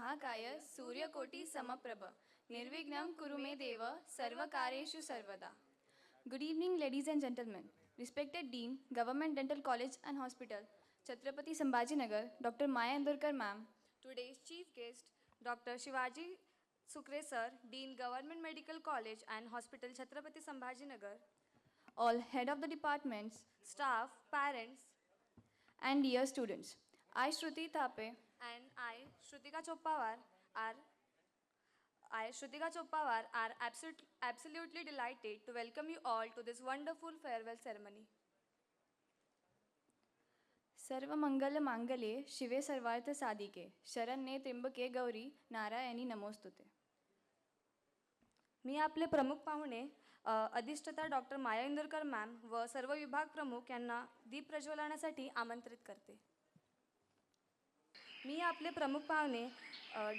महाकाय सूर्यकोटि समप्रभ निर्विघ्नं कुरु मे देव सर्वकार्येषु सर्वदा. Good evening, ladies and gentlemen. Respected Dean, Government Dental College and Hospital, Chhatrapati Sambhajinagar, Dr. Maya Indurkar ma'am. Today's chief guest, Dr. Shivaji Sukre sir, Dean Government Medical College and Hospital, Chhatrapati Sambhajinagar. All head of the departments, Staff, parents, and dear students. I, Shruti Thape, and I, Shrutika Choppawar, are absolutely delighted to welcome you all to this wonderful farewell ceremony. सर्व मंगल मांगल्ये शिवे सर्वार्थ साधिके शरण्ये त्र्यंबके गौरी नारायणी नमोस्तुते. मी आपले प्रमुख पाहुणे अधिष्ठाता doctor माया Indurkar ma'am व सर्व विभाग प्रमुख यांना दीप प्रज्वलनासाठी आमंत्रित करते. मी आपले प्रमुख पाहुणे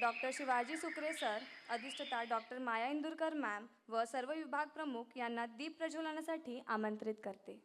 डॉक्टर शिवाजी सुकरे सर, अधिष्ठाता डॉक्टर माया इंदुरकर मॅम व सर्व विभाग प्रमुख यांना दीप प्रज्वलनासाठी आमंत्रित करते.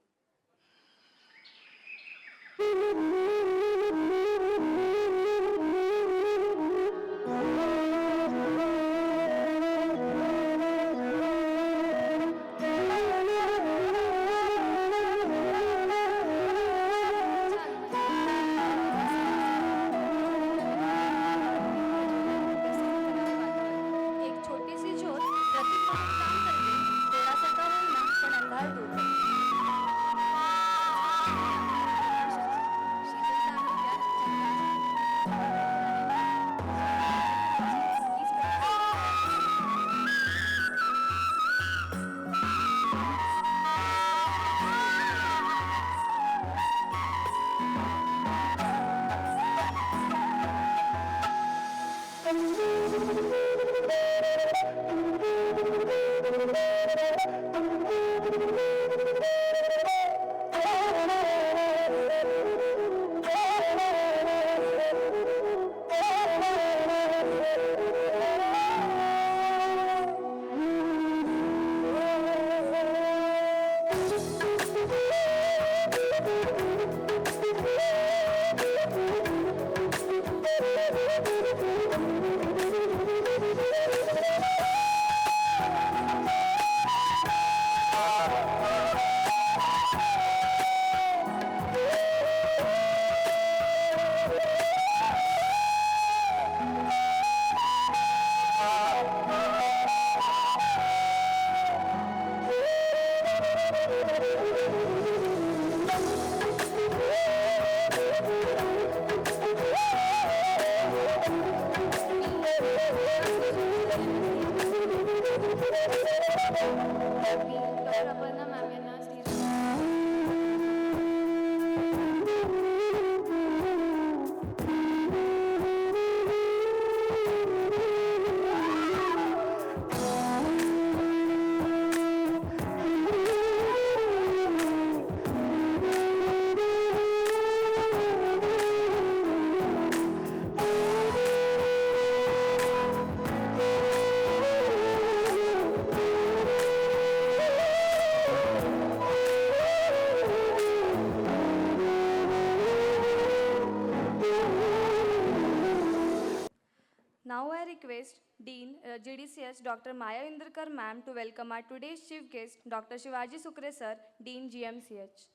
Now I request Dean GDCS Dr. Maya Indurkar ma'am to welcome our today's chief guest Dr. Shivaji Sukre sir, Dean GMCH.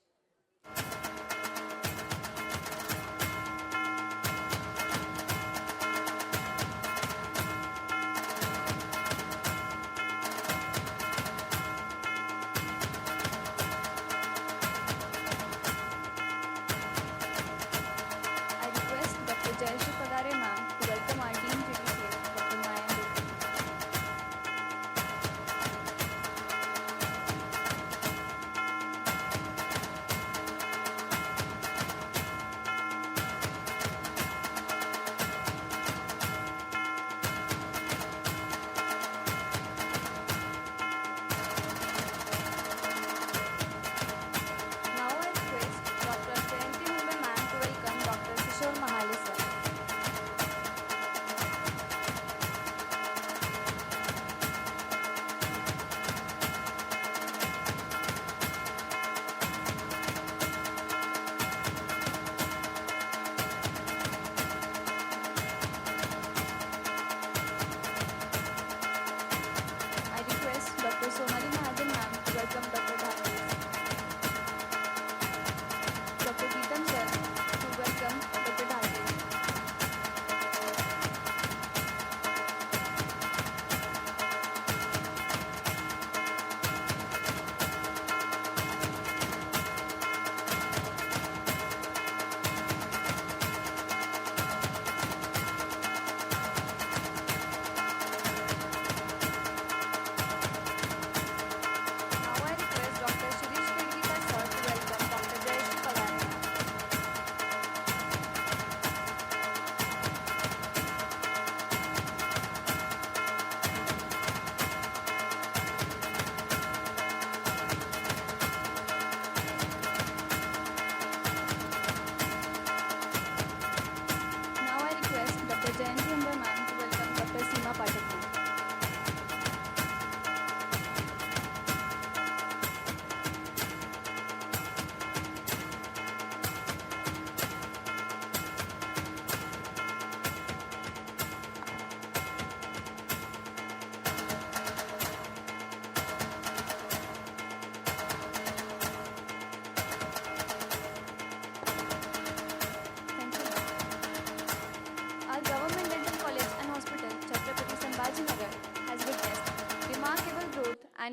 I request Dr. Jayashree Pagare ma'am to welcome our Dean GDCS, Dr. Maya Indurkar.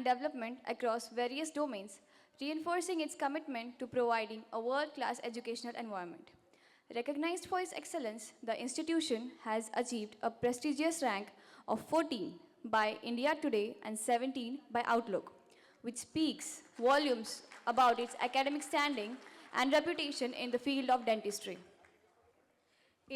development across various domains, reinforcing its commitment to providing a world-class educational environment. Recognized for its excellence, the institution has achieved a prestigious rank of 14 by India Today and 17 by Outlook, which speaks volumes about its academic standing and reputation in the field of dentistry.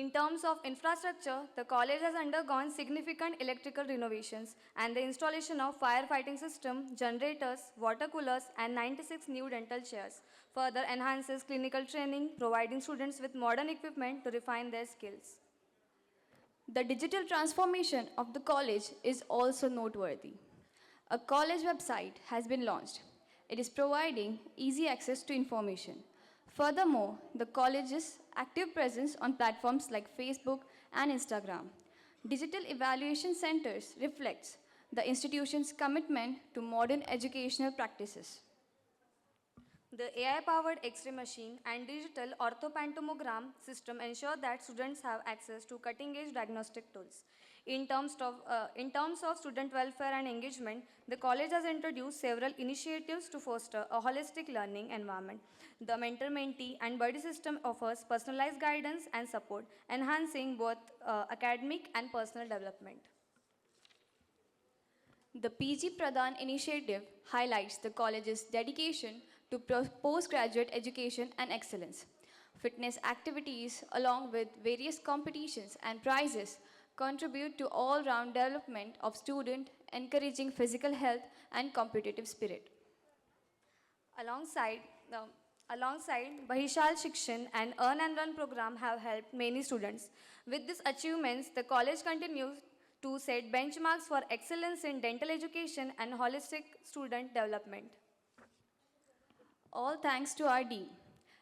In terms of infrastructure, the college has undergone significant electrical renovations and the installation of firefighting system, generators, water coolers, and 96 new dental chairs further enhances clinical training, providing students with modern equipment to refine their skills. The digital transformation of the college is also noteworthy. A college website has been launched. It is providing easy access to information. Furthermore, the college's active presence on platforms like Facebook and Instagram. Digital evaluation centers reflects the institution's commitment to modern educational practices. The AI-powered X-ray machine and digital orthopantomogram system ensure that students have access to cutting-edge diagnostic tools. In terms of student welfare and engagement, the college has introduced several initiatives to foster a holistic learning environment. The mentor-mentee and buddy system offers personalized guidance and support, enhancing both academic and personal development. The PG Pradhan initiative highlights the college's dedication to postgraduate education and excellence. Fitness activities, along with various competitions and prizes, contribute to all-round development of student, encouraging physical health and competitive spirit. Alongside, um, alongside Bahishal Shikshan and Earn and Run program have helped many students. With these achievements, the college continues to set benchmarks for excellence in dental education and holistic student development. All thanks to our Dean.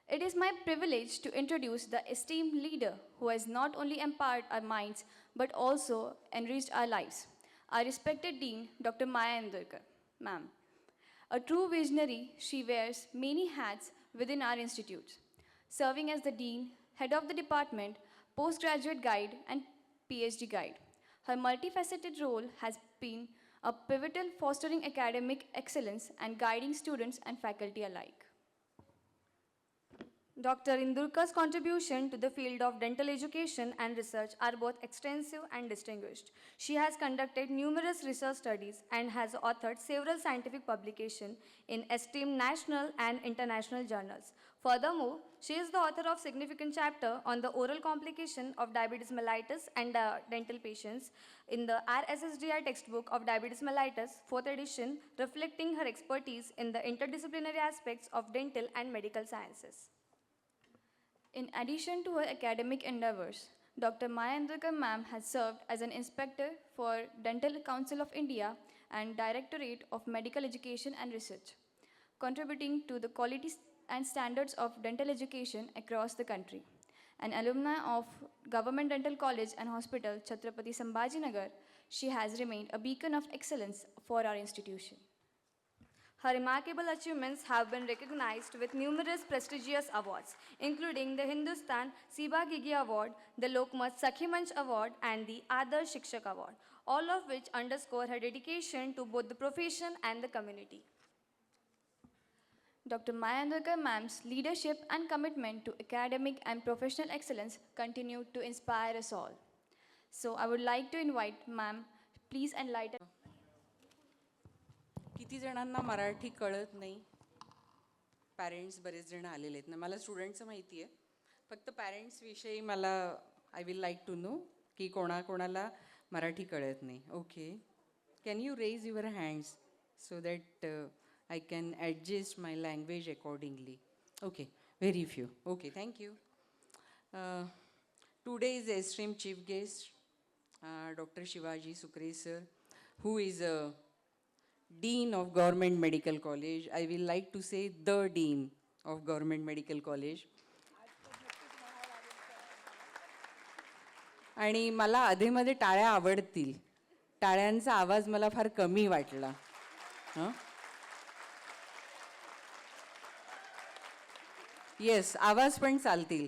It is my privilege to introduce the esteemed leader who has not only empowered our minds but also enriched our lives. Our respected Dean, Dr. Maya Indurkar, ma'am. A true visionary, she wears many hats within our institutes, serving as the Dean, Head of the Department, Postgraduate Guide, and PhD Guide. Her multifaceted role has been a pivotal fostering academic excellence and guiding students and faculty alike. Dr. Indurkar's contribution to the field of dental education and research are both extensive and distinguished. She has conducted numerous research studies and has authored several scientific publications in esteemed national and international journals. Furthermore, she is the author of significant chapter on the oral complication of diabetes mellitus and dental patients in the RSSDI textbook of diabetes mellitus, 4th edition, reflecting her expertise in the interdisciplinary aspects of dental and medical sciences. In addition to her academic endeavors, Dr. Maya Indurkar ma'am has served as an inspector for Dental Council of India and Directorate of Medical Education and Research, contributing to the quality and standards of dental education across the country. An alumni of Government Dental College and Hospital, Chhatrapati Sambhajinagar, she has remained a beacon of excellence for our institution. Her remarkable achievements have been recognized with numerous prestigious awards, including the Hindustan Siba Gigi Award, the Lokmat Sakhi Manch Award, and the Adarsh Shikshak Award, all of which underscore her dedication to both the profession and the community. Dr. Maya Indurkar ma'am's leadership and commitment to academic and professional excellence continue to inspire us all. So I would like to invite ma'am, please enlighten. किती जणांना मराठी कळत नाही. Parents बरेच जण आलेले आहेत ना, मला स्टुडंटचं माहिती आहे, फक्त पॅरेंट्सविषयी मला I will like to know की कोणाकोणाला मराठी कळत नाही. Okay, can you raise your hands so that I can adjust my language accordingly. Okay, very few. Okay, thank you. Today is esteemed chief guest Dr. Shivaji Sukre sir, who is a Dean of Government Medical College. I will like to say the Dean of Government Medical College. आणि मला अधेमध्ये टाळ्या आवडतील. टाळ्यांचा आवाज मला फार कमी वाटला. Yes, आवाज पण चालतील.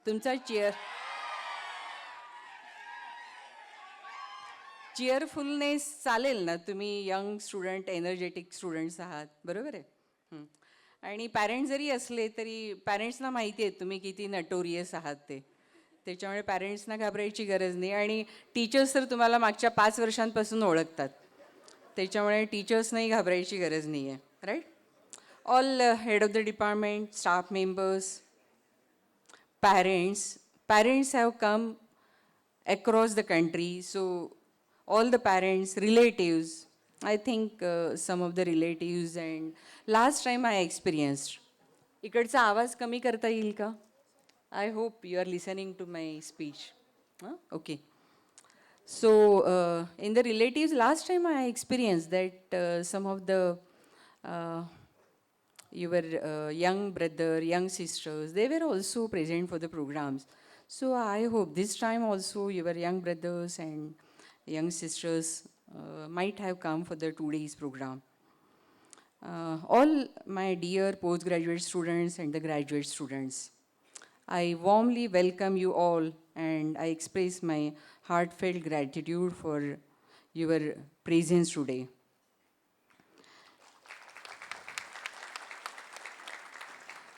तुमचा चिअरफुलनेस चालेल ना, तुम्ही यंग स्टुडंट एनर्जेटिक स्टुडंट्स आहात, बरोबर आहे. हं. आणि पॅरेंट्स जरी असले तरी पॅरेंट्सना माहिती आहे तुम्ही किती नटोरियस आहात ते. त्याच्यामुळे पॅरेंट्सना घाबरायची गरज नाही. आणि टीचर्स तर तुम्हाला मागच्या 5 वर्षांपासून ओळखतात, त्याच्यामुळे टीचर्सनाही घाबरायची गरज नाही आहे, right. All head of the department, staff members, parents have come across the country, so all the parents, relatives, I think some of the relatives, and last time I experienced, इकडचा आवाज कमी करता येईल का? I hope you are listening to my speech. Okay. So in the relatives, last time I experienced that some of the your young brother, young sisters, they were also present for the programs. So I hope this time also your young brothers and young sisters might have come for the 2 days program. All my dear postgraduate students and the graduate students, I warmly welcome you all, and I express my heartfelt gratitude for your presence today.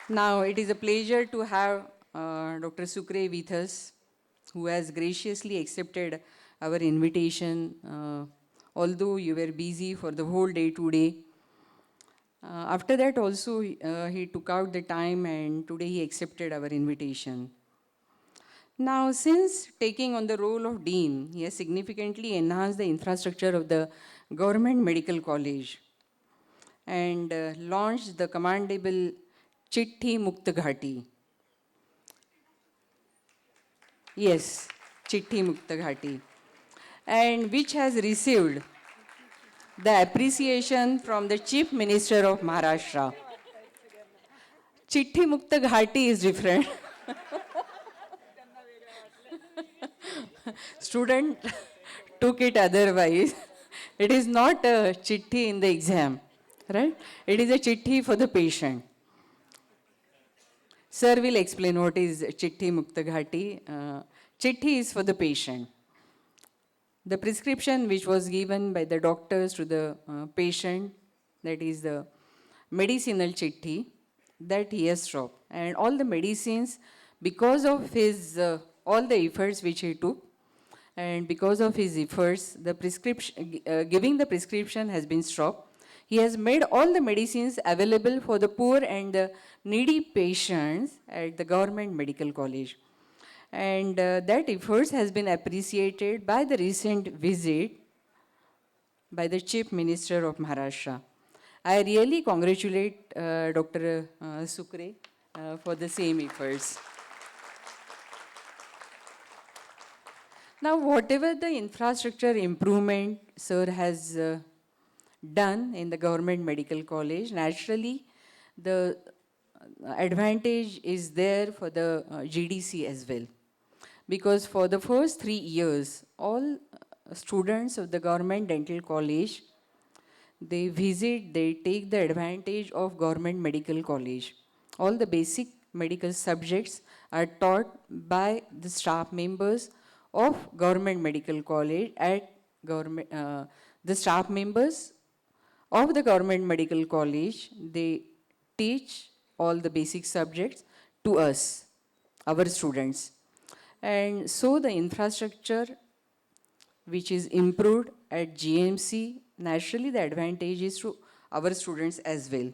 Now, it is a pleasure to have Dr. Sukre with us, who has graciously accepted our invitation, although you were busy for the whole day today. After that also, he took out the time, and today he accepted our invitation. Now, since taking on the role of Dean, he has significantly enhanced the infrastructure of the Government Medical College and launched the commendable Chitti Mukta Ghati. Yes, Chitti Mukta Ghati. And which has received the appreciation from the Chief Minister of Maharashtra. Chitti Mukta Ghati is different. Student took it otherwise. It is not a chitti in the exam, right? It is a chitti for the patient. Sir will explain what is Chitti Mukta Ghati. Chitti is for the patient. The prescription which was given by the doctors to the patient, that is the medicinal chitti, that he has stopped. And all the medicines, because of his, all the efforts which he took, and because of his efforts, the prescription, giving the prescription has been stopped. He has made all the medicines available for the poor and the needy patients at the Government Medical College. And that efforts has been appreciated by the recent visit by the Chief Minister of Maharashtra. I really congratulate Dr. Sukre for the same efforts. Now, whatever the infrastructure improvement Sir has done in the Government Medical College, naturally the advantage is there for the GDC as well. Because for the first 3 years, all students of the Government Dental College, they visit, they take the advantage of Government Medical College. All the basic medical subjects are taught by the staff members of Government Medical College at government. The staff members of the Government Medical College, they teach all the basic subjects to us, our students. And so the infrastructure which is improved at GMC, naturally the advantage is to our students as well.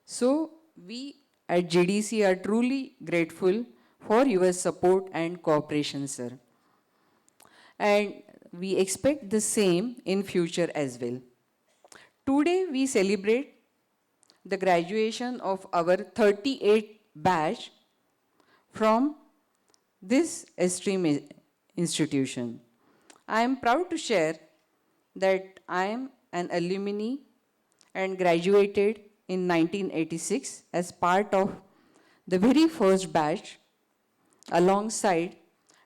So we at GDC are truly grateful for your support and cooperation, sir. And we expect the same in future as well. Today we celebrate the graduation of our 38th batch from this esteemed institution. I am proud to share that I am an alumni and graduated in 1986 as part of the very first batch alongside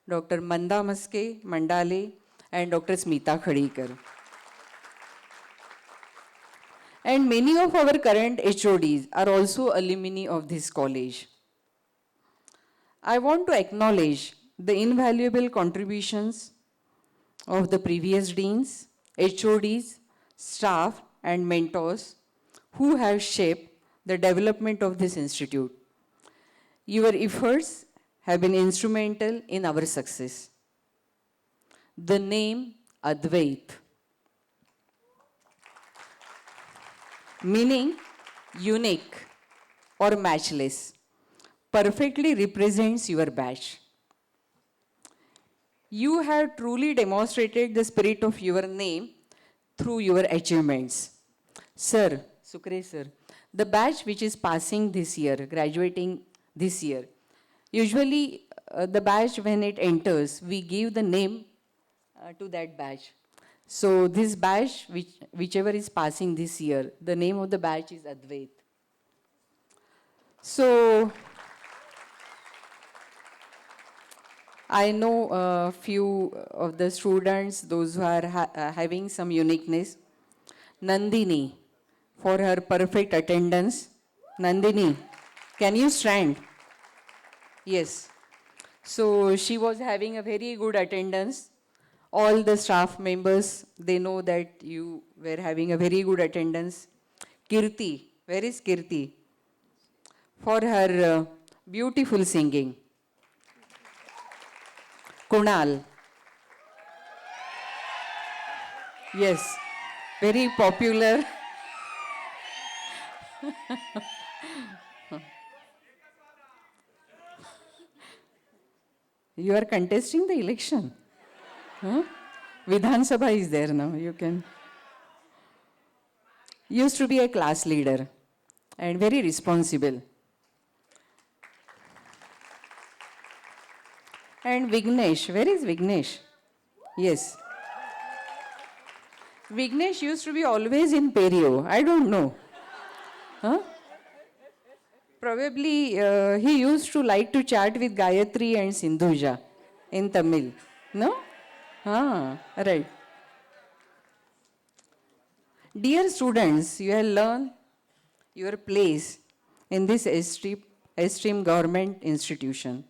Dr. Manda Maske, Mandale, and Dr. Smita Khadikar. And many of our current HODs are also alumni of this college. I want to acknowledge the invaluable contributions of the previous deans, HODs, staff, and mentors who have shaped the development of this institute. Your efforts have been instrumental in our success. The name Advait, meaning unique or matchless, perfectly represents your batch. You have truly demonstrated the spirit of your name through your achievements. Sir, Sukre sir, the batch which is passing this year, graduating this year, usually the batch when it enters, we give the name to that batch. So this batch, whichever is passing this year, the name of the batch is Advait. So I know a few of the students, those who are having some uniqueness. Nandini, for her perfect attendance. Nandini, can you stand? Yes. So she was having a very good attendance. All the staff members, they know that you were having a very good attendance. Kirti, where is Kirti? For her beautiful singing. Kunal. Yes, very popular. You are contesting the election. Huh? Vidhan Sabha is there now. You can. Used to be a class leader and very responsible. And Vignesh, where is Vignesh? Yes. Vignesh used to be always in Perio. I don't know. Huh? Probably he used to like to chat with Gayatri and Sindhuja in Tamil. No? Ah, right. Dear students, you have learned your place in this esteemed government institution.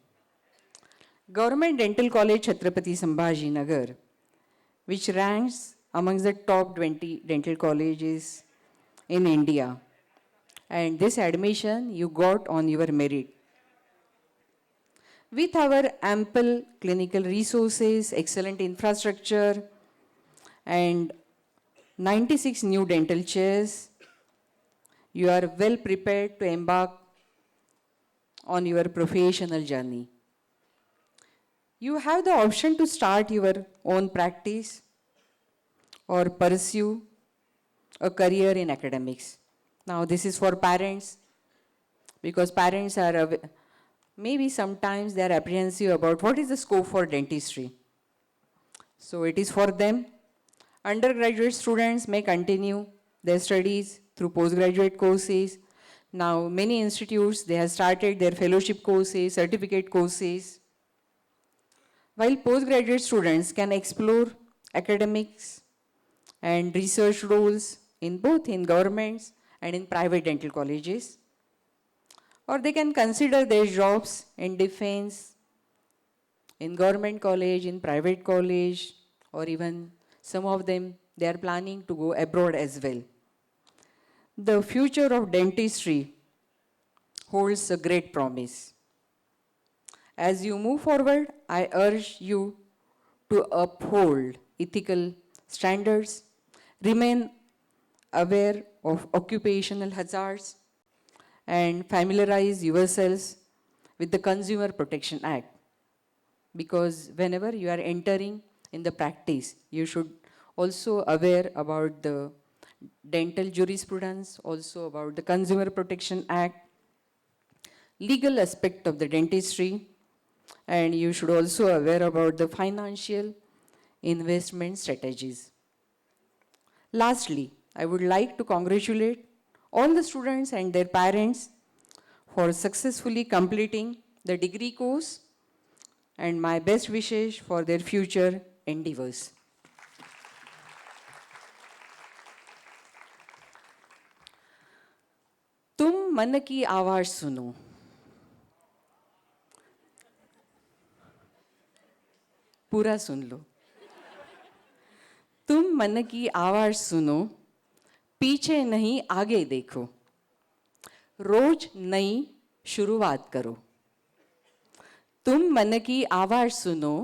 Government Dental College Chhatrapati Sambhaji Nagar, which ranks amongst the top 20 dental colleges in India. And this admission you got on your merit. With our ample clinical resources, excellent infrastructure, and 96 new dental chairs, you are well prepared to embark on your professional journey. You have the option to start your own practice or pursue a career in academics. Now, this is for parents because parents are maybe sometimes they are apprehensive about what is the scope for dentistry. So, it is for them. Undergraduate students may continue their studies through postgraduate courses. Now, many institutes, they have started their fellowship courses, certificate courses. While postgraduate students can explore academics and research roles in both in governments and in private dental colleges, or they can consider their jobs in defense, in government college, in private college, or even some of them, they are planning to go abroad as well. The future of dentistry holds a great promise. As you move forward, I urge you to uphold ethical standards, remain aware of occupational hazards, and familiarize yourselves with the Consumer Protection Act. Because whenever you are entering in the practice, you should also aware about the dental jurisprudence, also about the Consumer Protection Act, legal aspect of the dentistry, and you should also aware about the financial investment strategies. Lastly, I would like to congratulate all the students and their parents for successfully completing the degree course and my best wishes for their future endeavors. तुम मन की आवाज सुनो, पूरा सुन लो. मन की आवाज़ सुनो, पीछे नहीं आगे देखो, रोज नई शुरुआत करो। तुम मन की आवाज़ सुनो,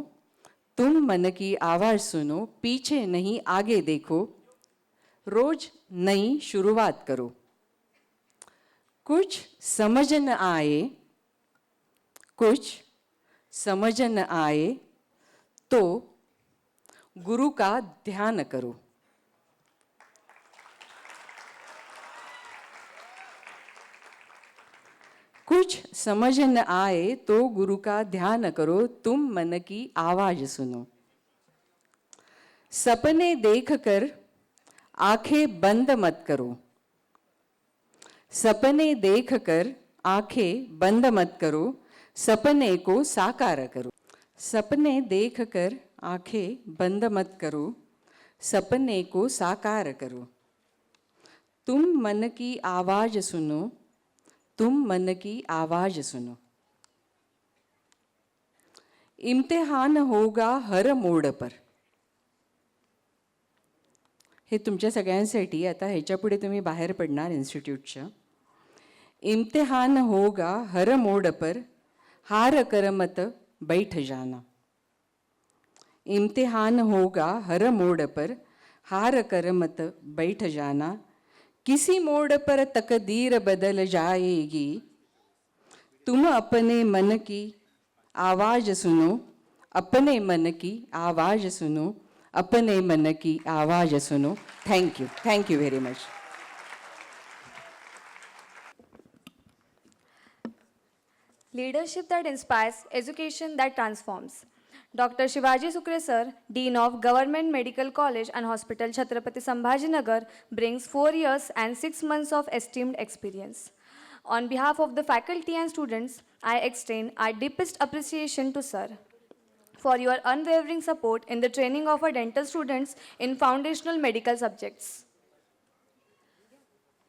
तुम मन की आवाज़ सुनो, पीछे नहीं आगे देखो, रोज नई शुरुआत करो। कुछ समझ न आए, कुछ समझ न आए तो गुरु का ध्यान करो। कुछ समझ न आए तो गुरु का ध्यान करो, तुम मन की आवाज सुनो। सपने देखकर आंखें बंद मत करो, सपने देखकर आंखें बंद मत करो, सपने को साकार करो। सपने देखकर आंखें बंद मत करो, सपने को साकार करो। तुम मन की आवाज सुनो, तुम मन की आवाज सुनो। इम्तिहान होगा हर मोड पर। हे तुमच्या सगळ्यांसाठी आता ह्याच्या पुढे तुम्ही बाहेर पडणार इन्स्टिट्यूटच्या. इम्तिहान होगा हर मोड पर, हार कर मत बैठ जाना. इम्तिहान होगा हर मोड पर, हार कर मत बैठ जाना. किसी मोड़ पर तकदीर बदल जाएगी, तुम अपने मन की आवाज सुनो, अपने मन की आवाज सुनो, अपने मन की आवाज सुनो. Thank you very much. Leadership that inspires, education that transforms. Dr. Shivaji Sukre Sir, Dean of Government Medical College and Hospital, Chhatrapati Sambhajinagar, brings 4 years and 6 months of esteemed experience. On behalf of the faculty and students, I extend our deepest appreciation to Sir for your unwavering support in the training of our dental students in foundational medical subjects.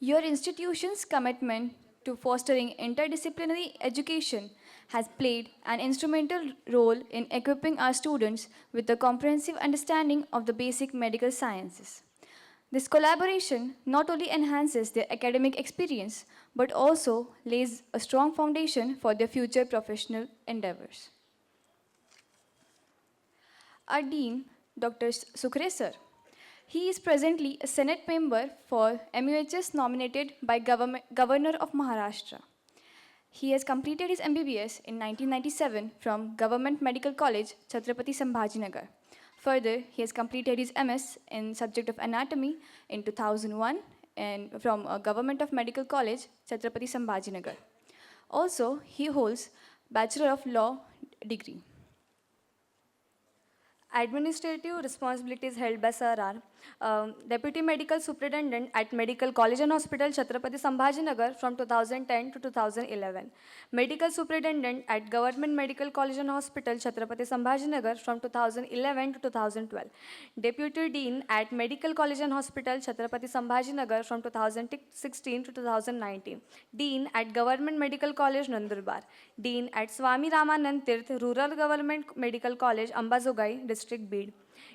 Your institution's commitment to fostering interdisciplinary education has played an instrumental role in equipping our students with a comprehensive understanding of the basic medical sciences. This collaboration not only enhances their academic experience but also lays a strong foundation for their future professional endeavors. Our Dean, Dr. Sukhre Sir, he is presently a Senate member for MUHS nominated by Governor of Maharashtra. He has completed his MBBS in 1997 from Government Medical College, Chhatrapati Sambhajinagar. Further, he has completed his MS in subject of anatomy in 2001 and from Government of Medical College, Chhatrapati Sambhajinagar. Also, he holds Bachelor of Law degree. Administrative responsibilities held by Sir are Deputy Medical Superintendent at Medical College and Hospital, Chhatrapati Sambhajinagar from 2010 to 2011. Medical Superintendent at Government Medical College and Hospital, Chhatrapati Sambhajinagar from 2011 to 2012. Deputy Dean at Medical College and Hospital, Chhatrapati Sambhajinagar from 2016 to 2019. Dean at Government Medical College, Nandurbar. Dean at Swami Ramanand Tirth Rural Government Medical College, Ambazogai, District Bid.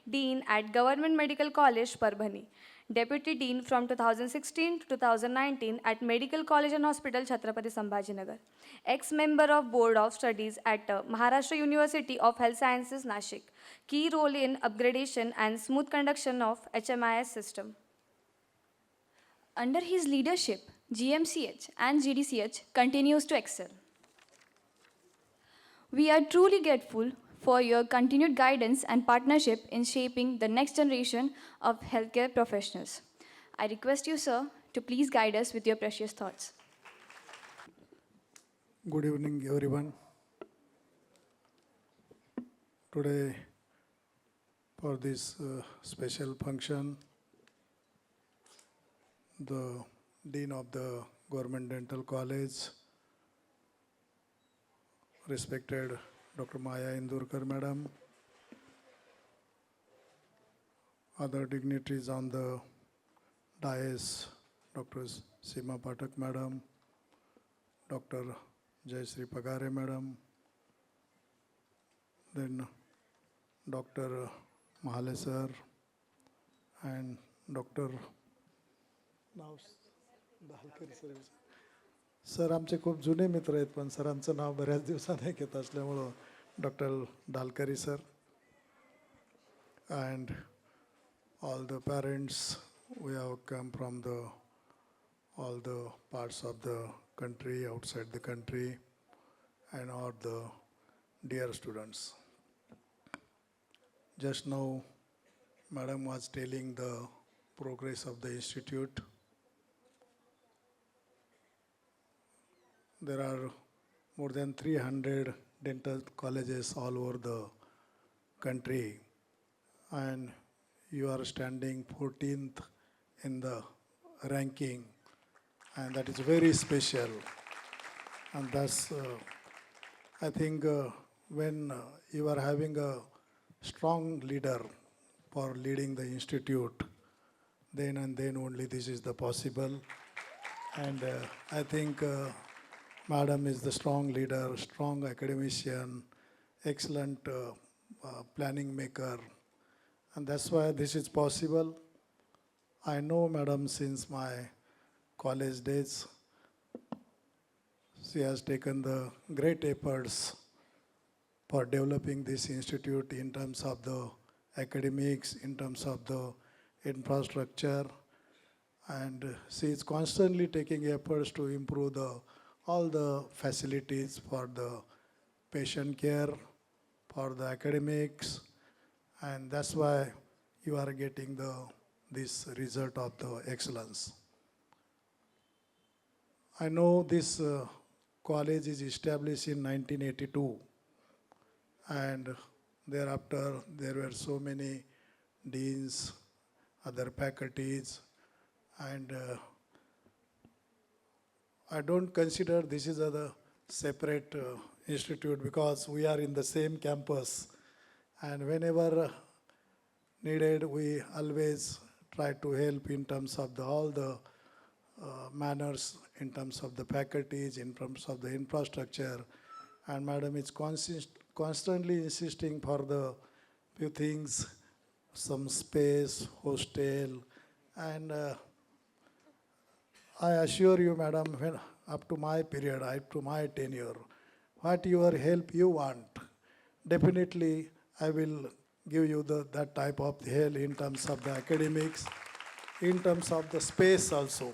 Dean at Government Medical College, Parbhani. Deputy Dean from 2016 to 2019 at Medical College and Hospital, Chhatrapati Sambhajinagar. Ex-member of Board of Studies at Maharashtra University of Health Sciences, Nashik. Key role in upgradation and smooth conduction of HMIS system. Under his leadership, GMCH and GDCH continues to excel. We are truly grateful for your continued guidance and partnership in shaping the next generation of healthcare professionals. I request you, sir, to please guide us with your precious thoughts. Good evening, everyone. Today, for this special function, the Dean of the Government Dental College, respected Dr. Maya Indurkar Madam, other dignitaries on the dais, Dr. Seema Pathak Madam, Dr. Jayashree Pagare Madam, then Dr. Mahale Sir, and Dr. नाव Dalkari sir. Sir आमचे खूप जुने मित्र आहेत, पण सरांचं नाव बऱ्याच दिवसांनी घेत असल्यामुळं doctor Dalkari sir. And all the parents, we have come from all the parts of the country, outside the country, and all the dear students. Just now, Madam was telling the progress of the institute. There are more than 300 dental colleges all over the country, and you are standing 14th in the ranking, and that is very special. And that's, I think, when you are having a strong leader for leading the institute, then and then only this is the possible. And I think Madam is the strong leader, strong academician, excellent planning maker, and that's why this is possible. I know Madam since my college days. She has taken the great efforts for developing this institute in terms of the academics, in terms of the infrastructure, and she is constantly taking efforts to improve all the facilities for the patient care, for the academics, and that's why you are getting this result of the excellence. I know this college is established in 1982, and thereafter there were so many deans, other faculties, and I don't consider this is a separate institute because we are in the same campus, and whenever needed, we always try to help in terms of all the manners, in terms of the faculties, in terms of the infrastructure, and Madam is constantly insisting for the few things, some space, hostel, and I assure you, Madam, when up to my period, up to my tenure, what your help you want, definitely I will give you that type of help in terms of the academics, in terms of the space also.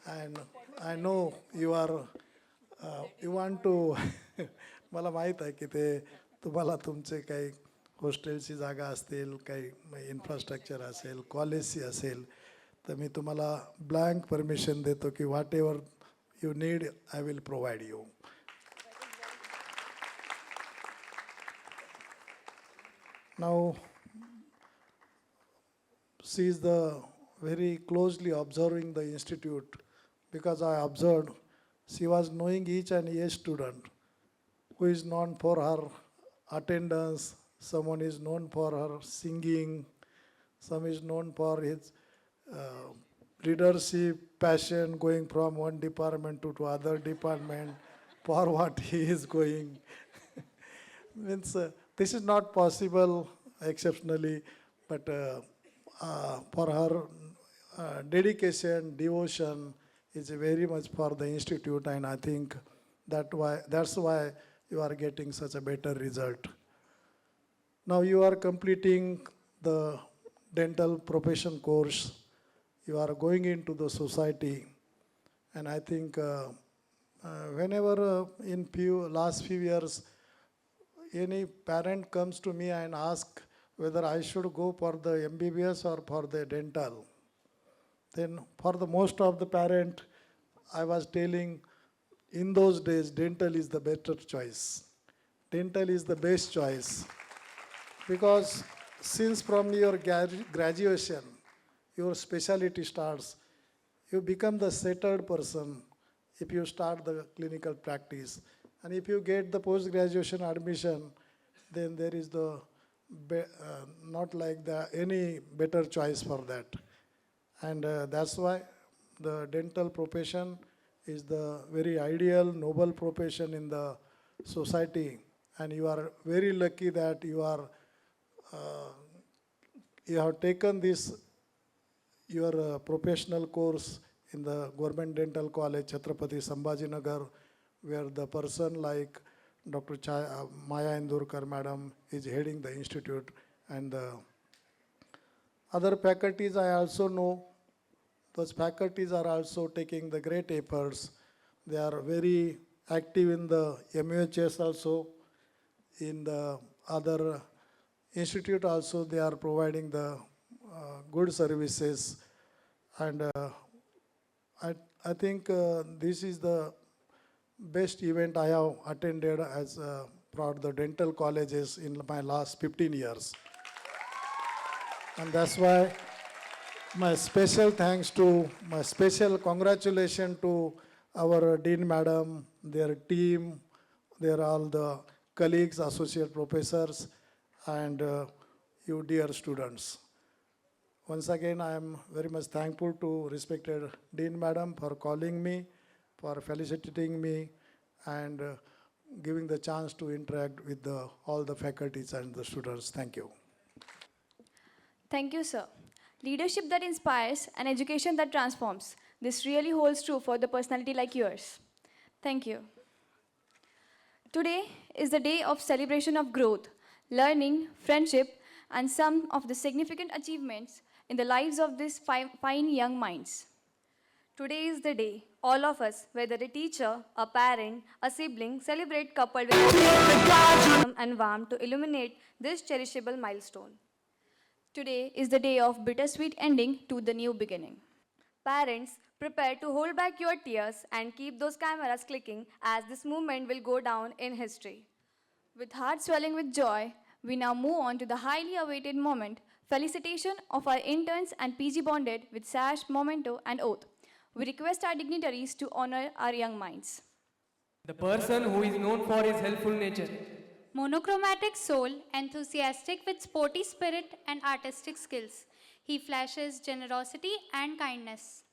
And I know you are, you want to, मला माहीत आहे की ते तुम्हाला तुमचे काही हॉस्टेलची जागा असतील, काही इन्फ्रास्ट्रक्चर असेल, कॉलेजची असेल, तर मी तुम्हाला ब्लँक परमिशन देतो की what ever you need I will provide you. Now, she is very closely observing the institute because I observed she was knowing each and each student who is known for her attendance, someone is known for her singing, some is known for his leadership, passion, going from one department to other department, for what he is going. Means this is not possible exceptionally, but for her dedication, devotion is very much for the institute, and I think that's why you are getting such a better result. Now you are completing the dental profession course. You are going into the society, and I think whenever in last few years, any parent comes to me and asks whether I should go for the MBBS or for the dental, then for the most of the parent, I was telling, in those days, dental is the better choice. Dental is the best choice. Because since from your graduation, your specialty starts, you become the settled person if you start the clinical practice. And if you get the post-graduation admission, then there is not like any better choice for that. And that's why the dental profession is the very ideal, noble profession in the society. And you are very lucky that you are you have taken this, your professional course in the Government Dental College, Chhatrapati Sambhajinagar, where the person like Dr. Maya Indurkar madam is heading the institute, and the other faculties I also know. Those faculties are also taking the great efforts. They are very active in the MUHS also, in the other institute also. They are providing the good services, and I think this is the best event I have attended as for the dental colleges in my last 15 years. And that's why my special thanks to, my special congratulations to our Dean Madam, their team, their all the colleagues, associate professors, and you dear students. Once again, I am very much thankful to respected Dean Madam for calling me, for felicitating me, and giving the chance to interact with all the faculties and the students. Thank you. Thank you, sir. Leadership that inspires and education that transforms. This really holds true for the personality like yours. Thank you. Today is the day of celebration of growth, learning, friendship, and some of the significant achievements in the lives of these fine young minds. Today is the day all of us, whether a teacher, a parent, a sibling, celebrate coupled with enthusiasm and warmth to illuminate this cherishable milestone. Today is the day of bittersweet ending to the new beginning. Parents, prepare to hold back your tears and keep those cameras clicking as this moment will go down in history. With hearts swelling with joy, we now move on to the highly awaited moment, felicitation of our interns and PG bonded with sash, memento, and oath. We request our dignitaries to honor our young minds. The person who is known for his helpful nature. Monochromatic soul, enthusiastic with sporty spirit and artistic skills. He flashes generosity and kindness.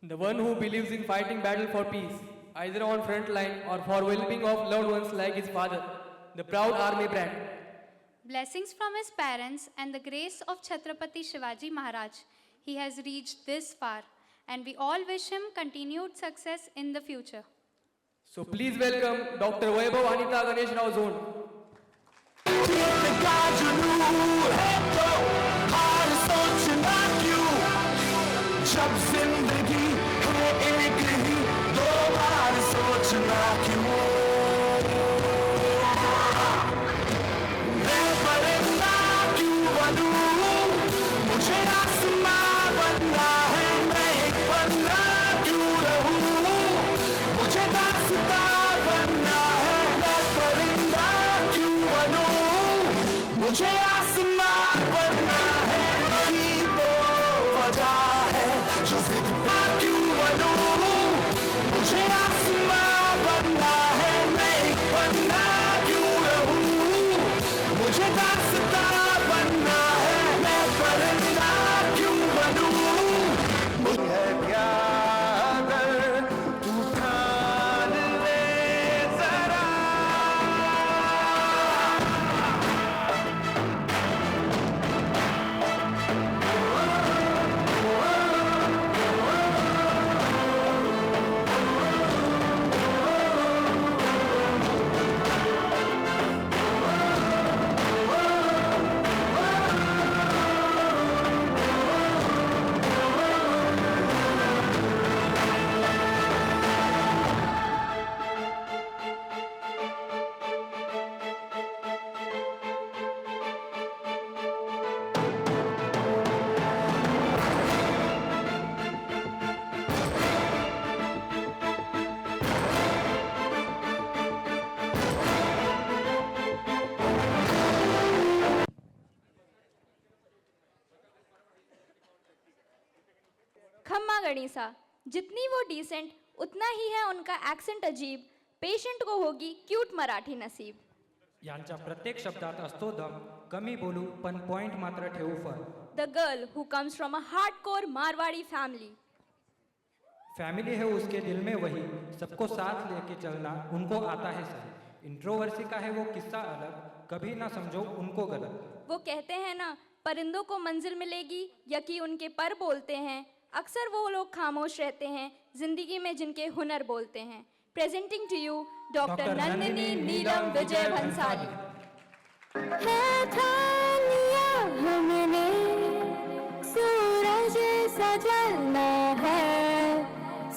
The one who believes in fighting battle for peace, either on front line or for well-being of loved ones like his father, the proud army brand. Blessings from his parents and the grace of Chhatrapati Shivaji Maharaj, he has reached this far, and we all wish him continued success in the future. So please welcome Dr. Vaibhav Anita Ganesh Rao Zone. जब जिंदगी है एक ही दो बार सोचना क्यों मैं परिंदा क्यों बनूं मुझे आसमां बनना है मैं एक बंदा क्यों रहूं मुझे दास्तां बनना है मैं परिंदा क्यों बनूं मुझे आसमां बनना है यही तो वजह जो जिंदा क्यों बनूं मुझे आसमां बनना है मैं एक बंदा क्यों रहूं मुझे दास्तां बनना है मैं परिंदा क्यों बनूं मुझे क्या अगर तू ठान ले जरा खम्मा गणिसा, जितनी वो डिसेंट उतना ही है उनका एक्सेंट अजीब. पेशंट को होगी क्यूट मराठी नसीब. यांच्या प्रत्येक शब्दात असतो दम. कमी बोलू पण पॉइंट मात्र ठेवू फर. The girl who comes from a hardcore Marwari family. Family है उसके दिल में वही, सबको साथ लेके चलना उनको आता है सही. इंट्रोवर्सी का है वो किस्सा अलग, कभी ना समझो उनको गलत. वो कहते हैं ना परिंदों को मंजिल मिलेगी या कि उनके पर बोलते हैं, अक्सर वो लोग खामोश रहते हैं जिंदगी में जिनके हुनर बोलते हैं। Presenting to you doctor Nandini Neelam Vijay Bhansali. है ठान लिया हमने, सूरज सजलना है,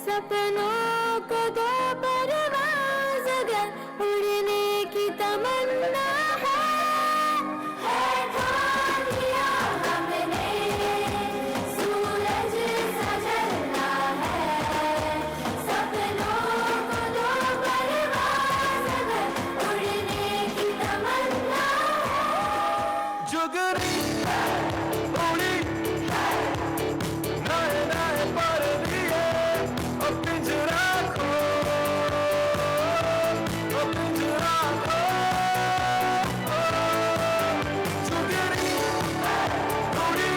सपनों को दो परवाज़ अगर उड़ने की तमन्ना है। है ठान लिया हमने, सूरज सजलना है, सपनों को दो परवाज़ अगर उड़ने की तमन्ना है। जुगरी उड़ी नए नए पर दिए, अब पिंजरा खो, अब पिंजरा खो। जुगरी उड़ी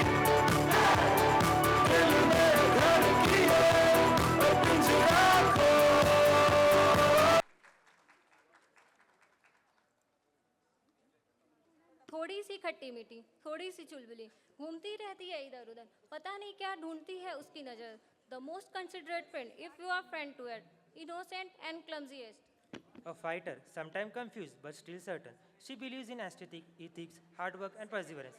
दिल में घर किए, अब पिंजरा खो। थोड़ी सी खट्टी मीठी, थोड़ी सी चुलबुली, घूमती रहती है इधर उधर, पता नहीं क्या ढूंढती है उसकी नजर। The most considerate friend if you are friend to it, innocent and clumsiest. A fighter, sometimes confused but still certain. She believes in aesthetic, ethics, hard work and perseverance.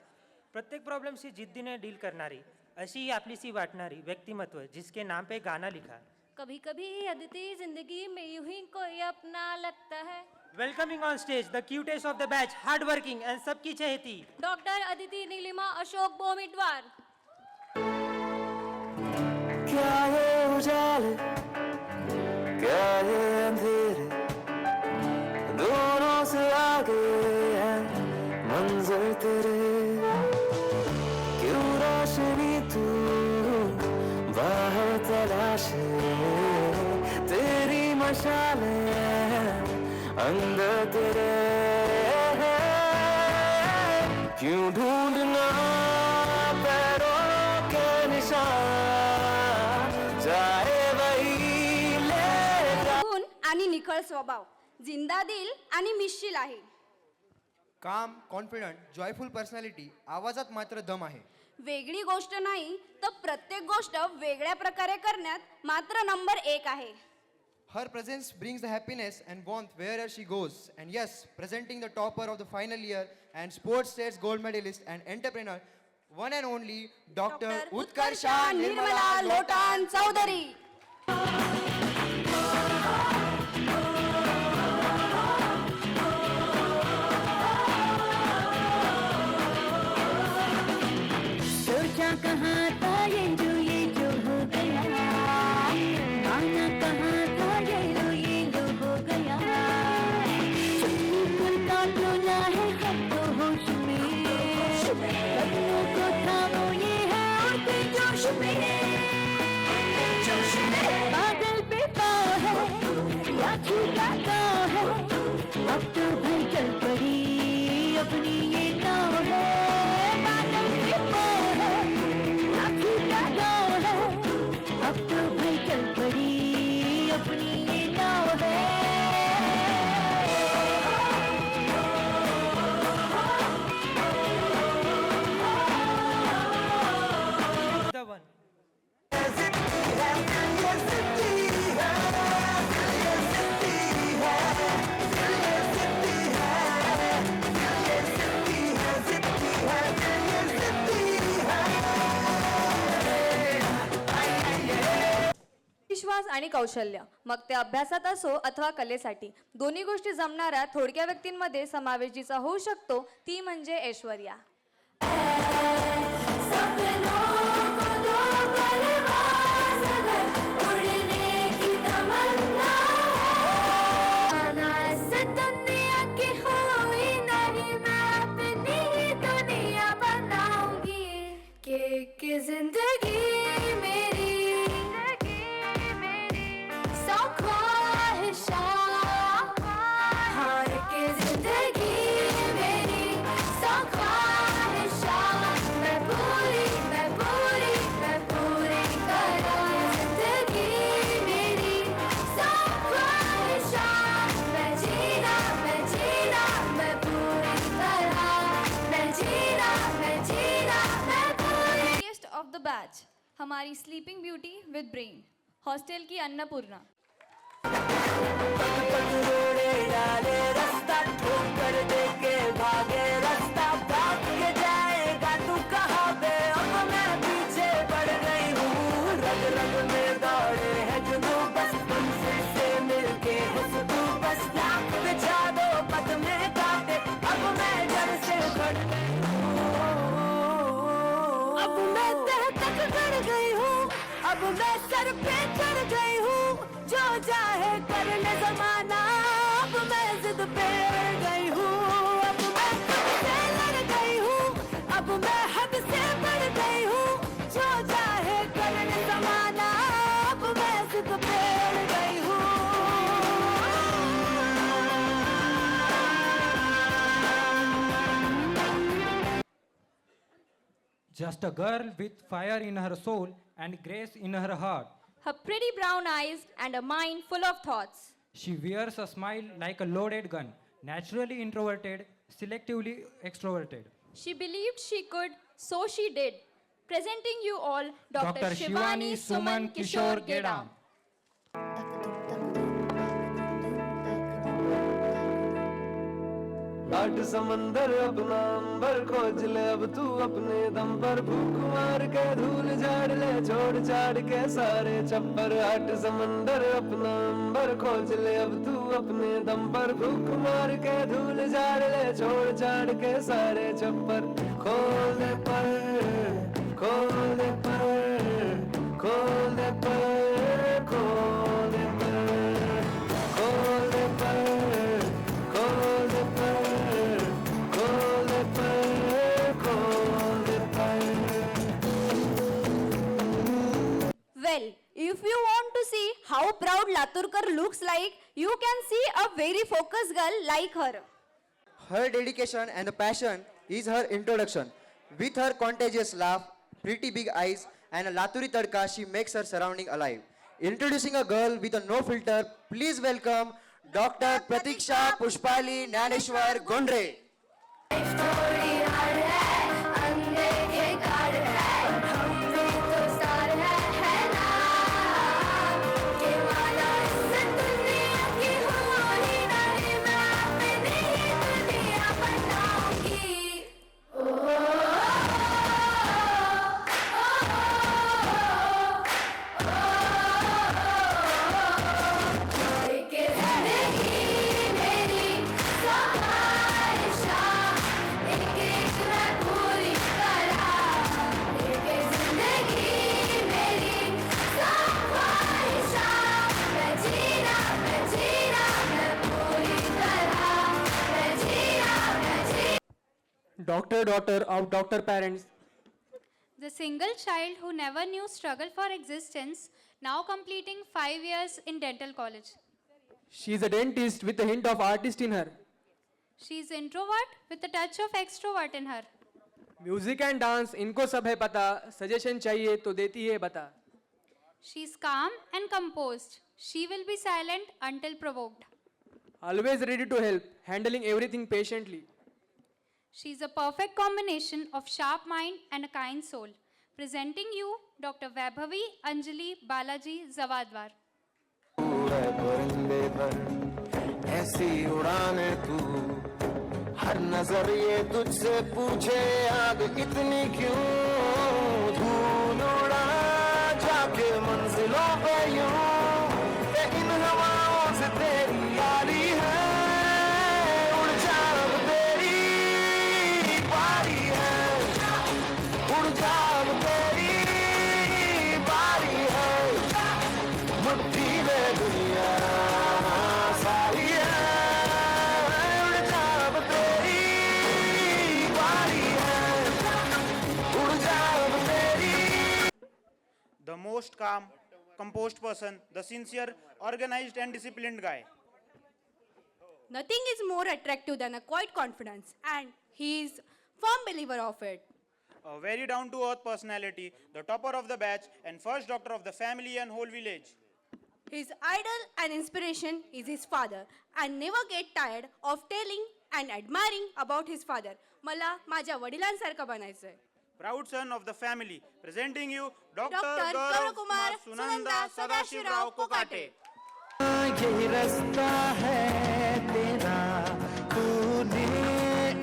प्रत्येक प्रॉब्लेमशी जिद्दीने डील करणारी, अशी ही आपलीशी वाटणारी व्यक्तिमत्व जिसके नाम पे गाना लिखा है। कभी कभी अदिति जिंदगी में यूं ही कोई अपना लगता है। Welcoming on stage the cutest of the batch, hard working and सबकी चहेती डॉक्टर अदिति नीलिमा अशोक बोमिडवार। क्या ये उजाले, क्या ये अंधेरे, दोनों से आगे है मंजिल तेरे। क्यों रोशनी तू बाहर तलाशे, तेरी मशालें अंदर तेरे। क्यों ढूंढना पैरों के निशान, जाए वही ले। गुण आणि निखळ स्वभाव, जिंदा दिल आणि मिश्शील आहे। काम, कॉन्फिडंट, जॉयफुल पर्सनॅलिटी, आवाजात मात्र दम आहे। वेगळी गोष्ट नाही तर प्रत्येक गोष्ट वेगळ्या प्रकारे करण्यात मात्र नंबर 1 आहे। Her presence brings the happiness and warmth wherever she goes. And yes, presenting the topper of the final year and sports states gold medalist and entrepreneur, one and only Dr. Utkarsha Nirmala लोटान Chaudhary. सोचा कहाँ था ये जो हो गया, आना कहाँ था ये जो हो गया। चुन्नी कुर्ता तोला है हम तो होश में, कदमों को थामो ये है उड़ते जोश में। बादल पे पाँव है या छूटा गाँव है, अब तो भर चल पड़ी अपनी ये नाव है। बादल पे पाँव है या छूटा गाँव है, अब तो भर चल पड़ी अपनी ये नाव है। The one. विश्वास आणि कौशल्य, मग ते अभ्यासात असो अथवा कलेसाठी, दोन्ही गोष्टी जमणाऱ्या थोडक्या व्यक्तींमध्ये समावेश जिचा होऊ शकतो ती म्हणजे ऐश्वर्या। जिंदगी मेरी सौ ख्वाहिशां, हार के जिंदगी मेरी सौ ख्वाहिशां। मैं पूरी बैच, हमारी sleeping beauty with brain, hostel की अन्नपूर्णा। रोड़े डाले रास्ता ठोकर दे के भागे रास्ता भाग के जाएगा तू कहाँ पे अब मैं पीछे पड़ गई हूँ रग रग में दौड़े है जुनू बस तुमसे से मिलके हंस तू बस नाक बिछा दो पद में काटे अब मैं जड़ से उखड़ गई हूँ अब मैं तह तक गड़ गई हूँ अब मैं सर पे चढ़ गई हूँ जो चाहे करने जमाना अब मैं जिद पे अड़ गई हूँ अब मैं खुद से लड़ गई हूँ अब मैं हद से बढ़ गई हूँ जो चाहे करने जमाना अब मैं जिद पे अड़ गई हूँ Just a girl with fire in her soul and grace in her heart. Her pretty brown eyes and a mind full of thoughts. She wears a smile like a loaded gun, naturally introverted, selectively extroverted. She believed she could, so she did. Presenting you all Dr. Shivani Suman Kishore Gedam. आठ समंदर अपना अंबर खोज ले अब तू अपने दम पर भूख मार के धूल झाड़ ले छोड़ छाड़ के सारे छप्पर आठ समंदर अपना अंबर खोज ले अब तू अपने दम पर भूख मार के धूल झाड़ ले छोड़ छाड़ के सारे छप्पर खोल दे पर खोल दे पर खोल दे पर खोल दे पर खोल दे पर खोल दे पर Well, if you want to see how proud Laturkar looks like, you can see a very focused girl like her. Her dedication and passion is her introduction. With her contagious laugh, pretty big eyes, and a Laturi tadka, she makes her surrounding alive. Introducing a girl with a no filter, please welcome Dr. Pratiksha Pushpali Naneshwar Gondre. Doctor, daughter of doctor parents. The single child who never knew struggle for existence, now completing 5 years in dental college. She is a dentist with a hint of artist in her. She is introvert with a touch of extrovert in her. Music and dance इनको सब है पता, suggestion चाहिए तो देती है बता. She is calm and composed. She will be silent until provoked. Always ready to help, handling everything patiently. She is a perfect combination of sharp mind and a kind soul. Presenting you Dr. Vaibhavi Anjali Balaji Zawadwar. ऐसी उड़ाने तू हर नजर ये तुझसे पूछे आग इतनी क्यों धूल उड़ा जाके मंजिलों पे यूं ये इन हवाओं से तेरी यारी है उड़ जा अब तेरी बारी है उड़ जा अब तेरी बारी है मुट्ठी में दुनिया सारी है उड़ जा अब तेरी बारी है उड़ जा अब तेरी The most calm, composed person, the sincere, organized and disciplined guy. Nothing is more attractive than a quiet confidence, and he is firm believer of it. A very down-to-earth personality, the topper of the batch and first doctor of the family and whole village. His idol and inspiration is his father, and never get tired of telling and admiring about his father. मला माझ्या वडिलांसारखं बनायचंय. proud son of the family. Presenting you Dr. Dr. Gaurav Gaurakumar Sunanda Sadashiv Rao Kokate. यही रास्ता है तेरा, तूने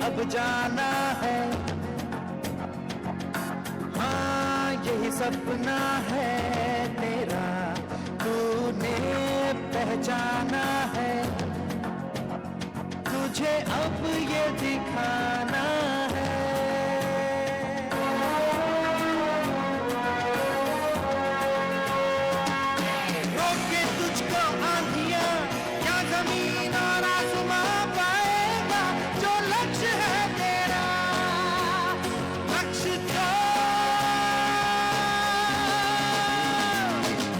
अब जाना है। हाँ यही सपना है तेरा, तूने पहचाना है। तुझे अब ये दिखाना है। रोके तुझको आंधियां, क्या जमीन और आसमां पाएगा। जो लक्ष्य है तेरा, लक्ष्य को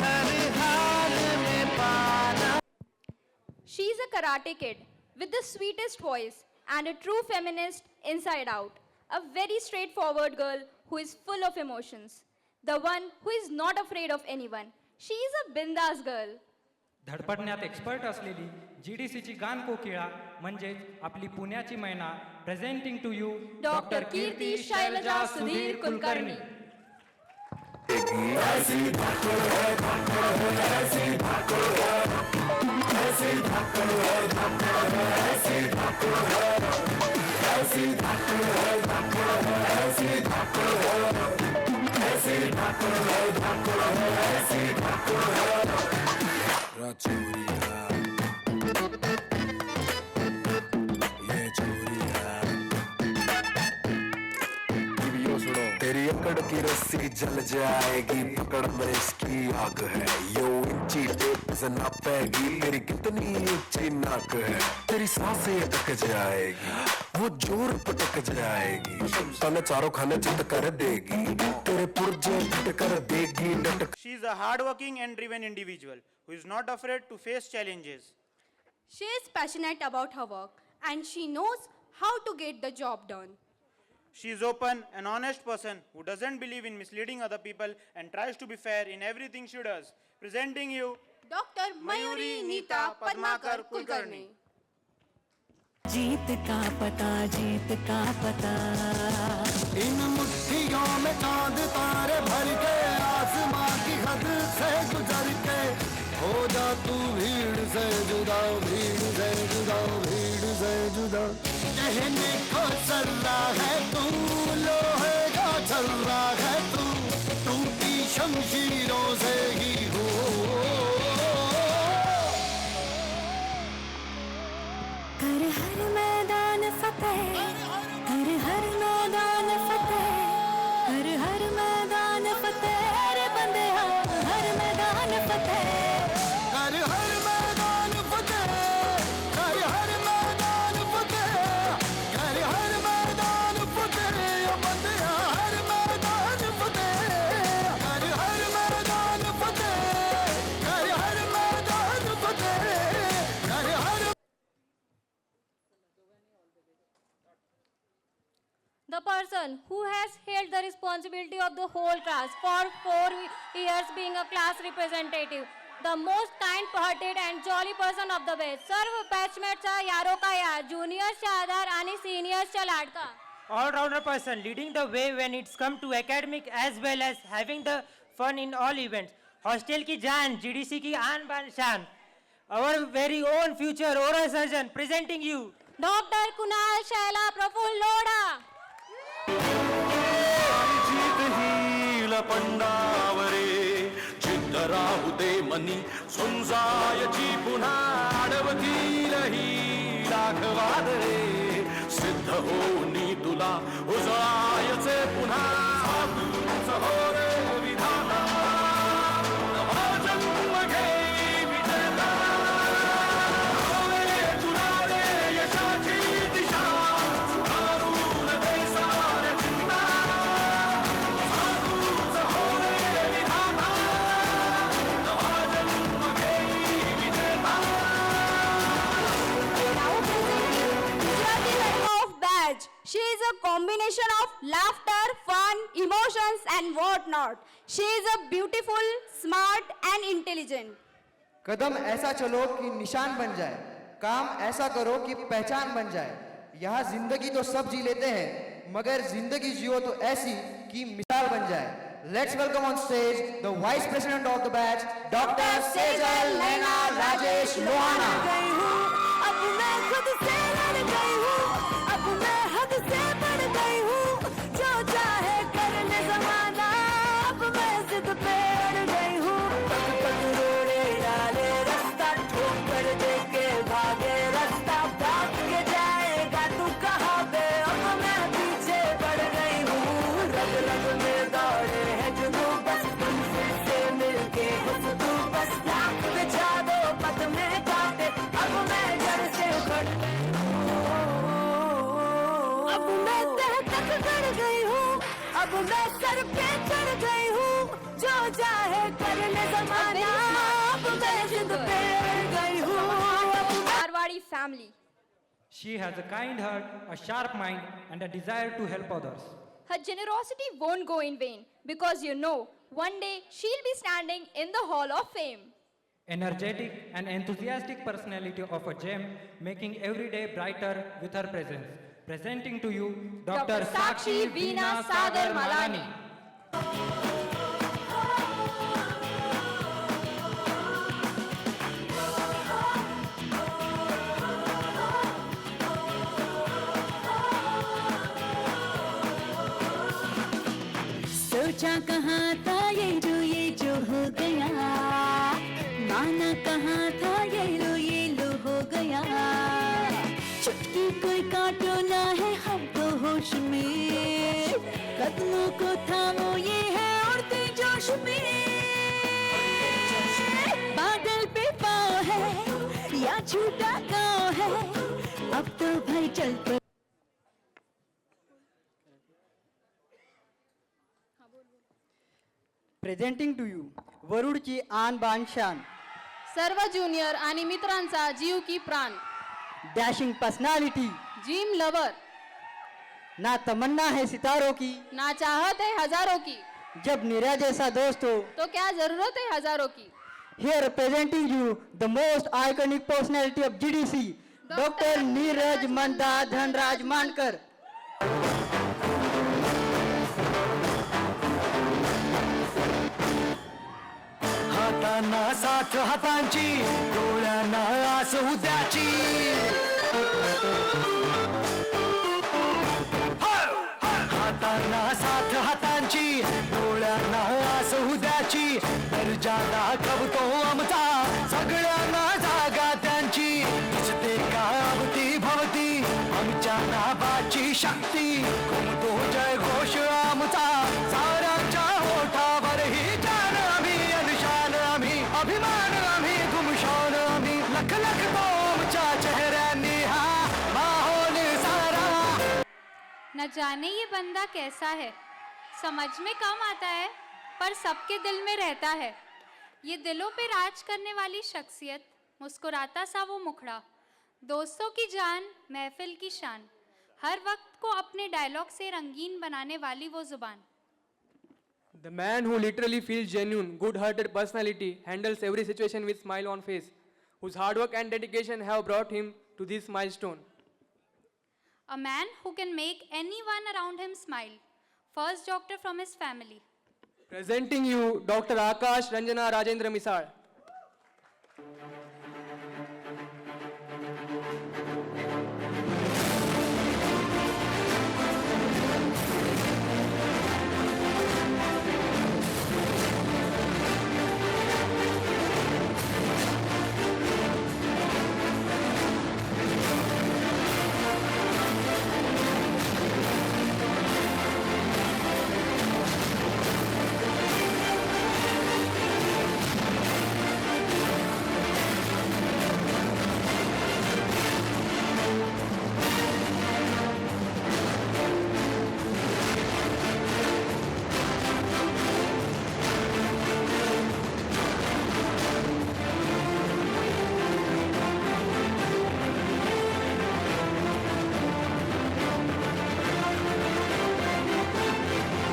हर हाल में पाना। She is a karate kid with the sweetest voice and a true feminist inside out. A very straightforward girl who is full of emotions. The one who is not afraid of anyone. She is a bindas girl. धडपडण्यात expert असलेली GDCची गान कोकिळा म्हणजेच आपली पुण्याची मैना, presenting to you doctor Kirti Shailaja Sudhir Kulkarni. ऐसी धाकड़ है, धाकड़ है, ऐसी धाकड़ है, ऐसी धाकड़ है, धाकड़ है, ऐसी धाकड़ है, ऐसी धाकड़ है, धाकड़ है, ऐसी धाकड़ है, ऐसी धाकड़ है, धाकड़ है, ऐसी धाकड़ है। चोरिया ये चोरिया सुनो, तेरी अकड़ की रस्सी जल जाएगी, पकड़ में इसकी आग है। यो ऊंची टेप से नापेगी, तेरी कितनी ऊंची नाक है। तेरी सांसें अटक जाएगी, वो जोर पटक जाएगी। तने चारों खाने चित कर देगी, तेरे पुर्जे पट कर देगी डट। She is a hardworking and driven individual who is not afraid to face challenges. She is passionate about her work and she knows how to get the job done. She is open and honest person who doesn't believe in misleading other people and tries to be fair in everything she does. Presenting you Dr. Mayuri Neeta Padmakar Kulkarni. जीत का पता, जीत का पता। इन मुट्ठियों में चांद तारे भर के, आसमां की हद से गुजर के, हो जा तू भीड़ से जुदा, भीड़ से जुदा, भीड़ से जुदा। कहने को चल रहा है तू, लोहे का चल रहा है तू, टूटी शमशीरों से ही हो। कर हर मैदान फतेह, कर हर मैदान फतेह, कर हर मैदान फतेह, रे बंदे हर मैदान फतेह। कर हर मैदान फतेह, कर हर मैदान फतेह, कर हर मैदान फतेह, बंदे हर मैदान फतेह। कर हर मैदान फतेह, कर हर मैदान फतेह, कर हर। The person who has held the responsibility of the whole class for 4 years being a class representative, the most kind-hearted and jolly person of the batch. सर्व बैचमेट्स यारों का यार, juniors चा आधार आणि seniors चा लाडका. All-rounder person leading the way when it's come to academic as well as having the fun in all events. Hostel की जान, GDC की आन बान शान. Our very own future oral surgeon presenting you Dr. Kunal Shaila Praful Lodha. जीत ही लपंडावरे, जिद्द राहू दे money, सुंजायची पुन्हा अडवती रही लाखवादरे। सिद्ध होनी तुला उजळायचे पुन्हा, साधूच हो रे विधाता, नवा जन्म घे विजेता। होय तुला रे यशाची दिशा, सुधारून दे साऱ्या चिंता। साधूच हो रे विधाता, नवा जन्म घे विजेता। Of badge. She is a combination of laughter, fun, emotions and whatnot. She is a beautiful, smart and intelligent. कदम ऐसा चलो कि निशान बन जाए, काम ऐसा करो कि पहचान बन जाए। यहाँ जिंदगी तो सब जी लेते हैं, मगर जिंदगी जियो तो ऐसी कि मिसाल बन जाए. Let's welcome on stage the Vice President of the batch, Dr. Sejal Lena Rajesh Lohana. अब मैं खुद से लड़ गई हूँ, अब मैं हद से बढ़ गई हूँ, जो चाहे कर ले जमाना, अब मैं जिद पे अड़ गई हूँ. पग पग रोड़े डाले रास्ता, ठोकर दे के भागे रास्ता, भाग के जाएगा तू कहाँ पे, अब मैं पीछे बढ़ गई हूँ. रग रग में दौड़े हैं जुनून, बस तुमसे से मिलके गुफ्तगू, बस लाख बिछा दो पथ में कांटे, अब मैं जड़ से उखड़ अब मैं तह तक गड़ गई हूँ, अब मैं सर पे चढ़ गई हूँ, जो चाहे कर ले जमाना, अब मैं जिद पे अड़ गई हूँ. Marwadi family. She has a kind heart, a sharp mind, and a desire to help others. Her generosity won't go in vain because you know, one day she'll be standing in the Hall of Fame. Energetic and enthusiastic personality of a gem, making every day brighter with her presence. Presenting to you Dr. Sakshi Veena Sagar Malani. सोचा कहाँ था ये जो हो गया, माना कहाँ था ये लो हो गया. चुटकी कोई काटो ना है हम तो होश में, कदमों को थामो ये है उड़ते जोश में. बादल पे पाँव है या झूठा गाँव है, अब तो भाई चल पड़े. प्रेझेंटिंग टू यू वरुडची आन बान शान, सर्व ज्युनियर आणि मित्रांचा जीव की प्राण, डैशिंग पर्सनालिटी, जिम लवर, ना तमन्ना है सितारों की, ना चाहत है हजारों की, जब नीरा जैसा दोस्त हो तो क्या जरूरत है हजारों की. Here presenting you the most iconic personality of GDC, Dr. Neeraj Manda Dhanraj Mankar. हातांना साथ हातांची, डोळ्यांना आस उद्याची, हातांना साथ हातांची, डोळ्यांना आस उद्याची, दर्जा दाखवतो आमचा सगळ्यांना जागा त्यांची. दिसते का अवती भवती आमच्या नावाची शक्ती, घुमतो जय घोष आमचा साऱ्यांच्या ओठावर ही जान आम्ही, अनुशान आम्ही, अभिमान आम्ही, गुमशान आम्ही, लख लख तो आमच्या चेहऱ्यांनी हा माहोल सारा. न जाने ये बंदा कैसा है, समझ में कम आता है पर सबके दिल में रहता है. ये दिलों पे राज करने वाली शख्सियत, मुस्कुराता सा वो मुखड़ा, दोस्तों की जान, महफिल की शान, हर वक्त को अपने डायलॉग से रंगीन बनाने वाली वो जुबान. The man who literally feels genuine, good-hearted personality, handles every situation with smile on face, whose hard work and dedication have brought him to this milestone. A man who can make anyone around him smile. First doctor from his family. Presenting you Dr. Akash Ranjana Rajendra Misal.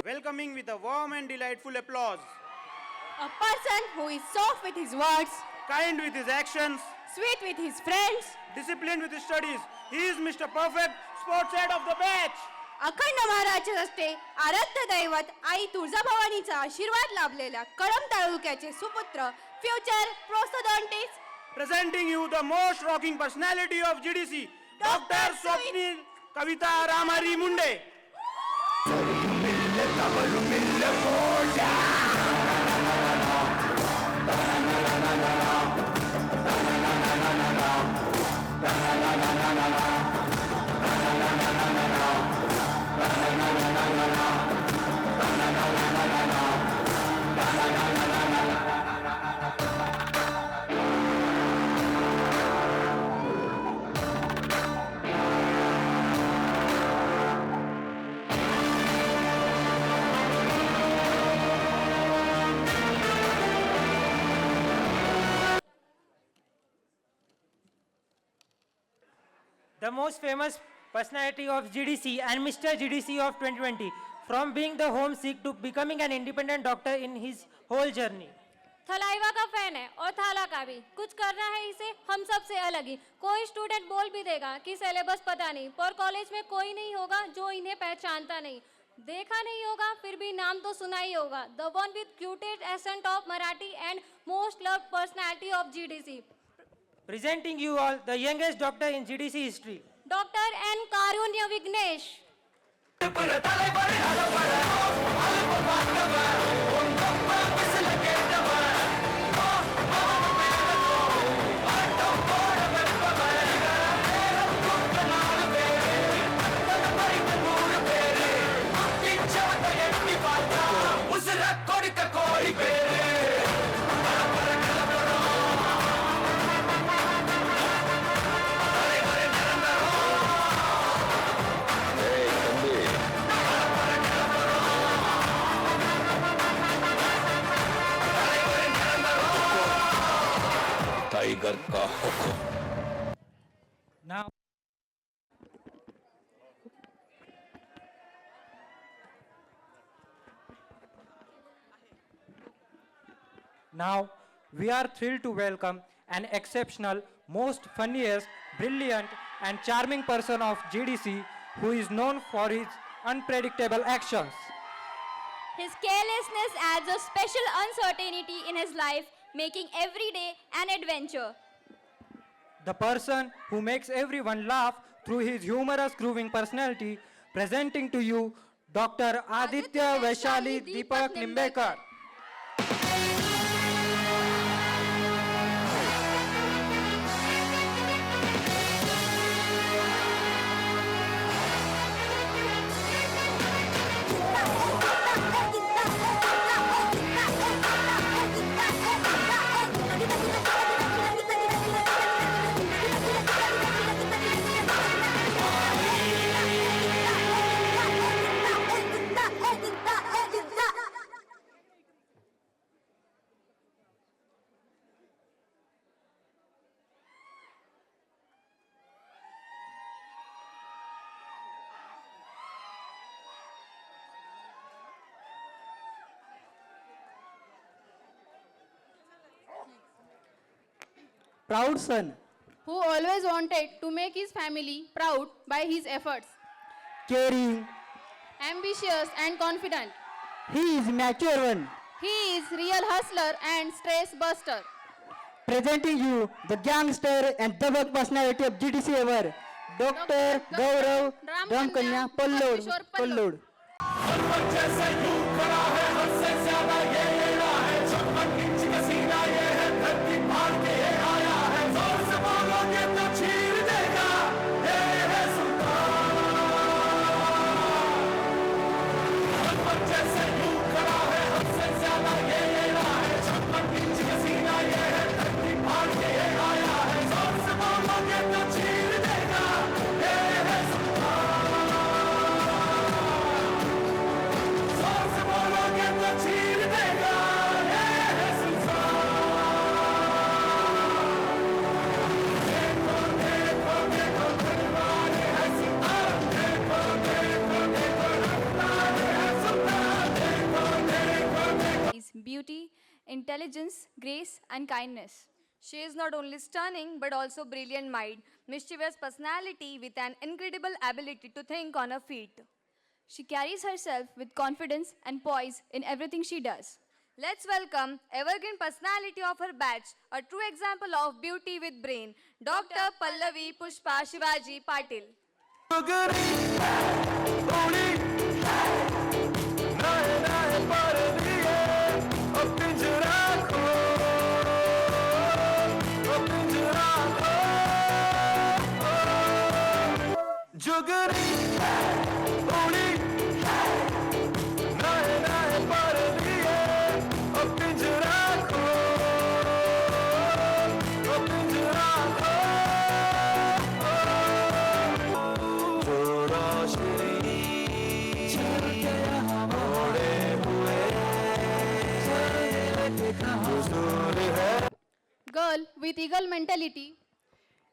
Welcoming with a warm and delightful applause. A person who is soft with his words, Kind with his actions, sweet with his friends, disciplined with his studies. He is Mr. Perfect, sports head of the batch. अखंड महाराजचे हस्ते आराध्य दैवत आई तुळजाभवानीचा आशीर्वाद लाभलेल्या कळंब तालुक्याचे सुपुत्र future प्रोस्थोडॉन्टिस्ट Presenting you the most rocking personality of GDC, Dr. Swapnil Kavita Ramari Munde. The most famous personality of GDC and Mr. GDC of 2020, from being the homesick to becoming an independent doctor in his whole journey. Thalaiva का fan है और थाला का भी। कुछ करना है इसे हम सब से अलग ही। कोई स्टूडेंट बोल भी देगा कि सिलेबस पता नहीं, पर कॉलेज में कोई नहीं होगा जो इन्हें पहचानता नहीं। देखा नहीं होगा फिर भी नाम तो सुना ही होगा। The one with cutest ascent of Marathi and most loved personality of GDC. Presenting you all the youngest doctor in GDC history. Dr. N. Karunya Vignesh. Tiger का हुक्म। Now, we are thrilled to welcome an exceptional, most funniest, brilliant and charming person of GDC who is known for his unpredictable actions. His carelessness adds a special uncertainty in his life, making every day an adventure. The person who makes everyone laugh through his humorous, grooving personality, presenting to you Dr. Aditya Vaishali Deepak Nimbekar. Proud son, who always wanted to make his family proud by his efforts. caring, Ambitious and confident. he is mature one. He is real hustler and stress buster. Presenting you the gangster and double personality of GDC ever, Dr. Gaurav Ramkanya Pallod. Pallod. Beauty, intelligence, grace, and kindness. She is not only stunning but also brilliant mind, mischievous personality with an incredible ability to think on her feet. She carries herself with confidence and poise in everything she does. Let's welcome evergreen personality of her batch, a true example of beauty with brain, Dr. Pallavi Pushpa Shivaji Patil. Girl with eagle mentality.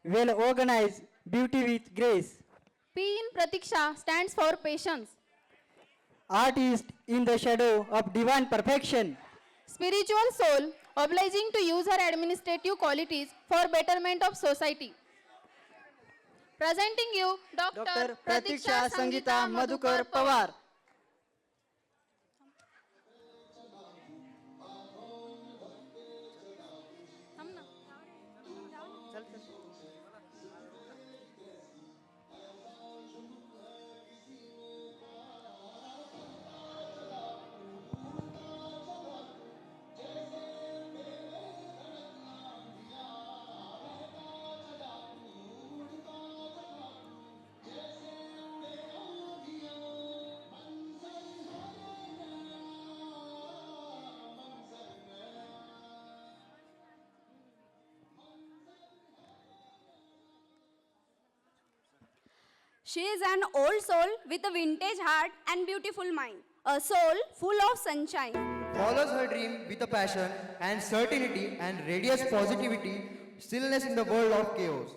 Well organized, beauty with grace. P in Pratiksha stands for patience. Artist in the shadow of divine perfection. Spiritual soul, obliging to use her administrative qualities for betterment of society. Presenting you Dr. Pratiksha Sangita Madhukar Pawar. She is an old soul with a vintage heart and beautiful mind. A soul full of sunshine. Follows her dream with a passion and certainty and radiates positivity, stillness in the world of chaos.